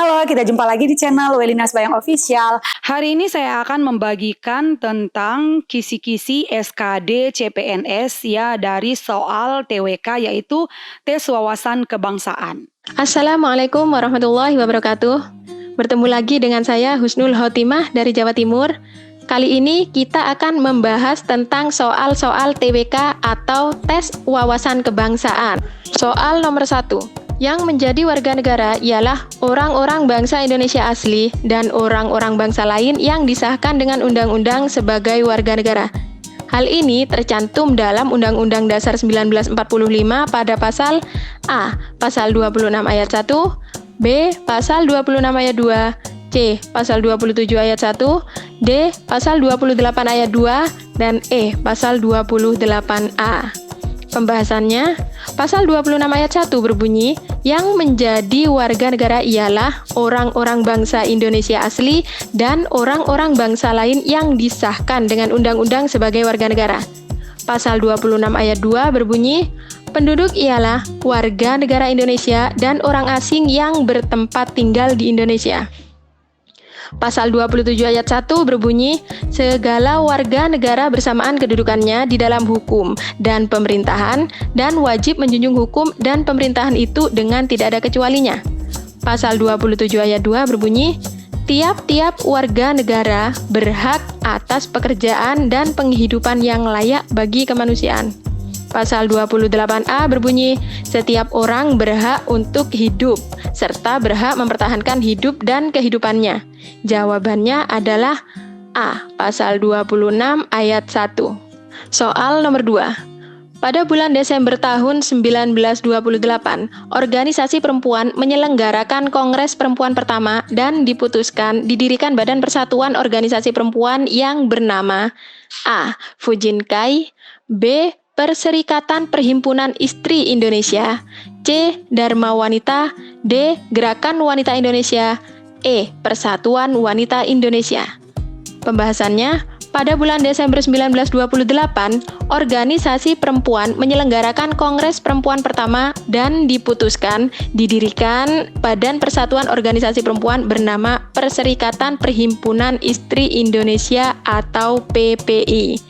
Halo, kita jumpa lagi di channel Welina Sembayang Official. Hari ini saya akan membagikan tentang kisi-kisi SKD CPNS ya dari soal TWK, yaitu tes wawasan kebangsaan. Assalamualaikum warahmatullahi wabarakatuh. Bertemu lagi dengan saya Husnul Khotimah dari Jawa Timur. Kali ini kita akan membahas tentang soal-soal TWK atau tes wawasan kebangsaan. Soal nomor 1. Yang menjadi warga negara ialah orang-orang bangsa Indonesia asli dan orang-orang bangsa lain yang disahkan dengan undang-undang sebagai warga negara. Hal ini tercantum dalam Undang-Undang Dasar 1945 pada pasal A. Pasal 26 ayat 1, B. Pasal 26 ayat 2, C. Pasal 27 ayat 1, D. Pasal 28 ayat 2, dan E. Pasal 28A. Pembahasannya, pasal 26 ayat 1 berbunyi, yang menjadi warga negara ialah orang-orang bangsa Indonesia asli dan orang-orang bangsa lain yang disahkan dengan undang-undang sebagai warga negara. Pasal 26 ayat 2 berbunyi, penduduk ialah warga negara Indonesia dan orang asing yang bertempat tinggal di Indonesia. Pasal 27 ayat 1 berbunyi, segala warga negara bersamaan kedudukannya di dalam hukum dan pemerintahan dan wajib menjunjung hukum dan pemerintahan itu dengan tidak ada kecualinya. Pasal 27 ayat 2 berbunyi, tiap-tiap warga negara berhak atas pekerjaan dan penghidupan yang layak bagi kemanusiaan. Pasal 28A berbunyi, setiap orang berhak untuk hidup, serta berhak mempertahankan hidup dan kehidupannya. Jawabannya adalah A. Pasal 26 ayat 1. Soal nomor 2. Pada bulan Desember tahun 1928, organisasi perempuan menyelenggarakan Kongres Perempuan pertama dan diputuskan didirikan Badan Persatuan Organisasi Perempuan yang bernama A. Fujinkai, B. Perserikatan Perhimpunan Istri Indonesia, C. Dharma Wanita, D. Gerakan Wanita Indonesia, E. Persatuan Wanita Indonesia. Pembahasannya, pada bulan Desember 1928, organisasi perempuan menyelenggarakan Kongres Perempuan pertama dan diputuskan didirikan Badan Persatuan Organisasi Perempuan bernama Perserikatan Perhimpunan Istri Indonesia atau PPI.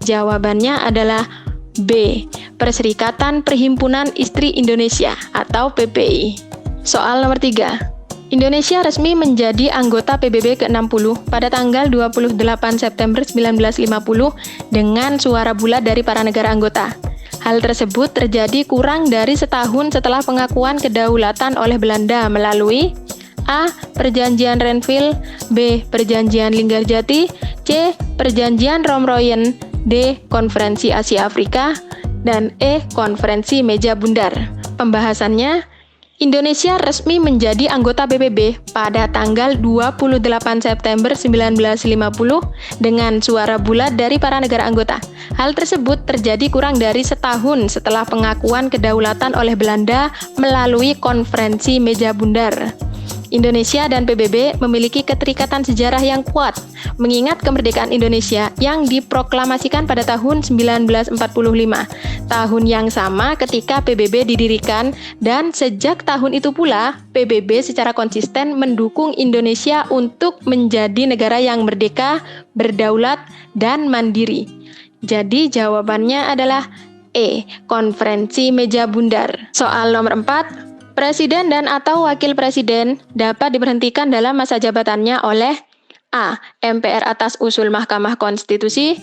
Jawabannya adalah B. Perserikatan Perhimpunan Istri Indonesia atau PPI. Soal nomor 3. Indonesia resmi menjadi anggota PBB ke-60 pada tanggal 28 September 1950 dengan suara bulat dari para negara anggota. Hal tersebut terjadi kurang dari setahun setelah pengakuan kedaulatan oleh Belanda melalui A. Perjanjian Renville, B. Perjanjian Linggarjati, C. Perjanjian Romroyen, D. Konferensi Asia Afrika, dan E. Konferensi Meja Bundar. Pembahasannya, Indonesia resmi menjadi anggota PBB pada tanggal 28 September 1950 dengan suara bulat dari para negara anggota. Hal tersebut terjadi kurang dari setahun setelah pengakuan kedaulatan oleh Belanda melalui Konferensi Meja Bundar. Indonesia dan PBB memiliki keterikatan sejarah yang kuat, mengingat kemerdekaan Indonesia yang diproklamasikan pada tahun 1945, tahun yang sama ketika PBB didirikan, dan sejak tahun itu pula, PBB secara konsisten mendukung Indonesia untuk menjadi negara yang merdeka, berdaulat, dan mandiri. Jadi jawabannya adalah E. Konferensi Meja Bundar. Soal nomor 4. Presiden dan atau wakil presiden dapat diberhentikan dalam masa jabatannya oleh A. MPR atas usul Mahkamah Konstitusi,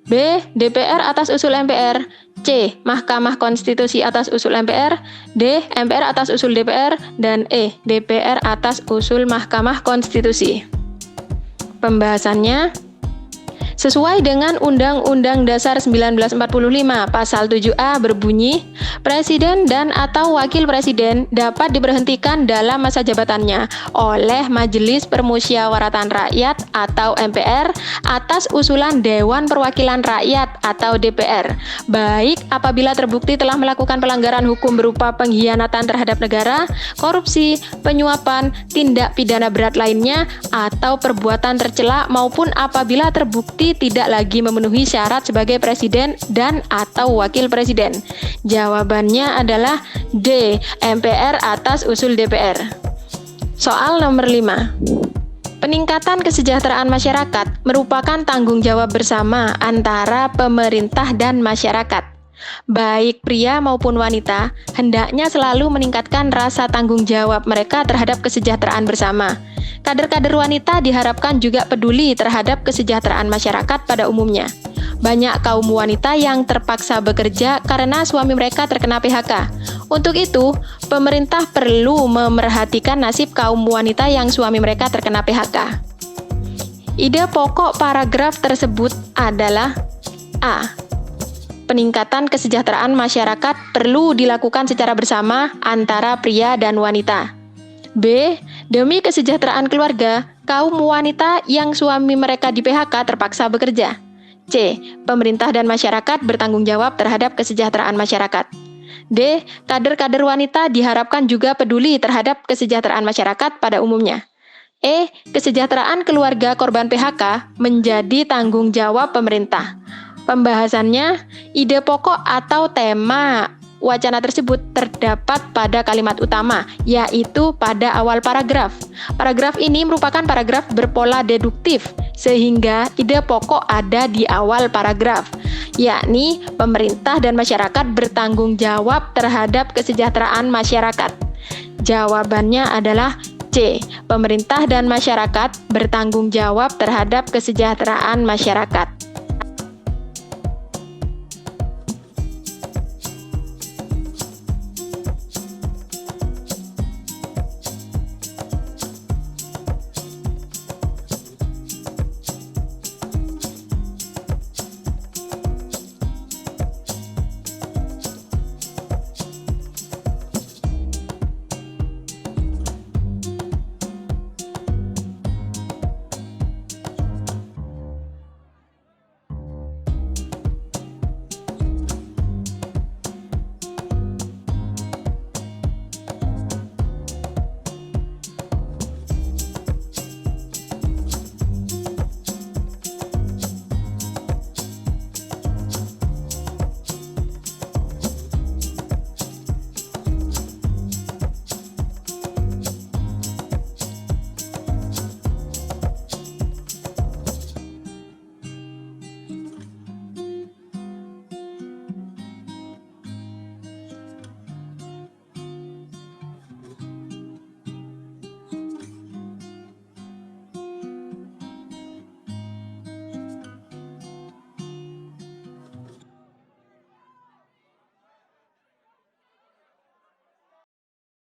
B. DPR atas usul MPR, C. Mahkamah Konstitusi atas usul MPR, D. MPR atas usul DPR, dan E. DPR atas usul Mahkamah Konstitusi. Pembahasannya, sesuai dengan Undang-Undang Dasar 1945 Pasal 7A berbunyi, Presiden dan atau Wakil Presiden dapat diberhentikan dalam masa jabatannya oleh Majelis Permusyawaratan Rakyat atau MPR atas usulan Dewan Perwakilan Rakyat atau DPR, baik apabila terbukti telah melakukan pelanggaran hukum berupa pengkhianatan terhadap negara, korupsi, penyuapan, tindak pidana berat lainnya, atau perbuatan tercela, maupun apabila terbukti tidak lagi memenuhi syarat sebagai presiden dan atau wakil presiden. Jawabannya adalah D. MPR atas usul DPR. Soal nomor 5. Peningkatan kesejahteraan masyarakat merupakan tanggung jawab bersama antara pemerintah dan masyarakat. Baik pria maupun wanita hendaknya selalu meningkatkan rasa tanggung jawab mereka terhadap kesejahteraan bersama. Kader-kader wanita diharapkan juga peduli terhadap kesejahteraan masyarakat pada umumnya. Banyak kaum wanita yang terpaksa bekerja karena suami mereka terkena PHK. Untuk itu, pemerintah perlu memerhatikan nasib kaum wanita yang suami mereka terkena PHK. Ide pokok paragraf tersebut adalah A. Peningkatan kesejahteraan masyarakat perlu dilakukan secara bersama antara pria dan wanita. B. Demi kesejahteraan keluarga, kaum wanita yang suami mereka di PHK terpaksa bekerja. C. Pemerintah dan masyarakat bertanggung jawab terhadap kesejahteraan masyarakat. D. Kader-kader wanita diharapkan juga peduli terhadap kesejahteraan masyarakat pada umumnya. E. Kesejahteraan keluarga korban PHK menjadi tanggung jawab pemerintah. Pembahasannya, ide pokok atau tema wacana tersebut terdapat pada kalimat utama, yaitu pada awal paragraf. Paragraf ini merupakan paragraf berpola deduktif, sehingga ide pokok ada di awal paragraf, yakni pemerintah dan masyarakat bertanggung jawab terhadap kesejahteraan masyarakat. Jawabannya adalah C. Pemerintah dan masyarakat bertanggung jawab terhadap kesejahteraan masyarakat.